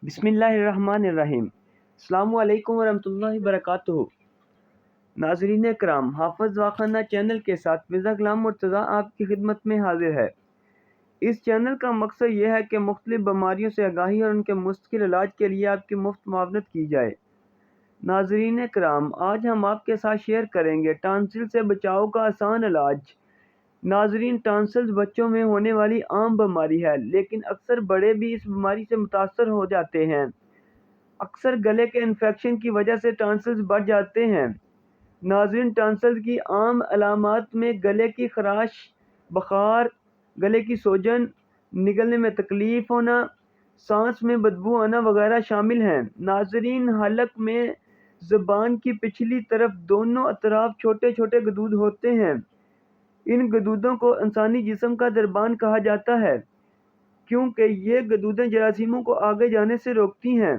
بسم اللہ الرحمن الرحیم۔ السلام علیکم ورحمۃ اللہ وبرکاتہ۔ ناظرین کرام، حافظ واخانہ چینل کے ساتھ مرزا غلام مرتضیٰ آپ کی خدمت میں حاضر ہے۔ اس چینل کا مقصد یہ ہے کہ مختلف بیماریوں سے آگاہی اور ان کے مستقل علاج کے لیے آپ کی مفت معاونت کی جائے۔ ناظرین کرام، آج ہم آپ کے ساتھ شیئر کریں گے ٹانسل سے بچاؤ کا آسان علاج۔ ناظرین، ٹانسلز بچوں میں ہونے والی عام بیماری ہے، لیکن اکثر بڑے بھی اس بیماری سے متاثر ہو جاتے ہیں۔ اکثر گلے کے انفیکشن کی وجہ سے ٹانسلز بڑھ جاتے ہیں۔ ناظرین، ٹانسلز کی عام علامات میں گلے کی خراش، بخار، گلے کی سوجن، نگلنے میں تکلیف ہونا، سانس میں بدبو آنا وغیرہ شامل ہیں۔ ناظرین، حلق میں زبان کی پچھلی طرف دونوں اطراف چھوٹے چھوٹے گدود ہوتے ہیں۔ ان گدودوں کو انسانی جسم کا دربان کہا جاتا ہے، کیونکہ یہ گدودیں جراثیموں کو آگے جانے سے روکتی ہیں۔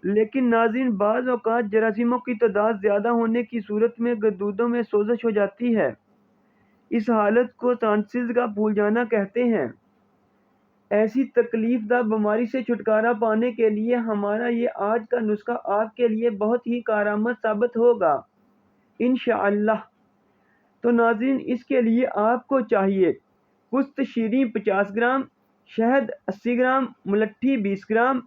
لیکن ناظرین، بعض اوقات جراثیموں کی تعداد زیادہ ہونے کی صورت میں گدودوں میں سوزش ہو جاتی ہے۔ اس حالت کو ٹانسلز کا پھول جانا کہتے ہیں۔ ایسی تکلیف دہ بیماری سے چھٹکارا پانے کے لیے ہمارا یہ آج کا نسخہ آپ کے لیے بہت ہی کارآمد ثابت ہوگا انشاءاللہ۔ تو ناظرین، اس کے لیے آپ کو چاہیے پست شیریں 50 گرام، شہد 80 گرام، ملٹھی 20 گرام۔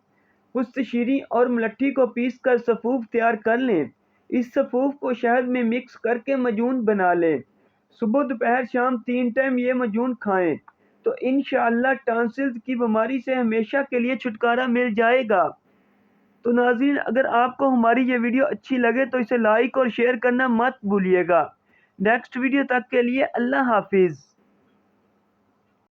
پست شیریں اور ملٹھی کو پیس کر سفوف تیار کر لیں۔ اس سفوف کو شہد میں مکس کر کے معجون بنا لیں۔ صبح، دوپہر، شام 3 ٹائم یہ معجون کھائیں تو انشاءاللہ ٹانسلز کی بیماری سے ہمیشہ کے لیے چھٹکارا مل جائے گا۔ تو ناظرین، اگر آپ کو ہماری یہ ویڈیو اچھی لگے تو اسے لائک اور شیئر کرنا مت بھولیے گا۔ نیکسٹ ویڈیو تک کے لیے اللہ حافظ۔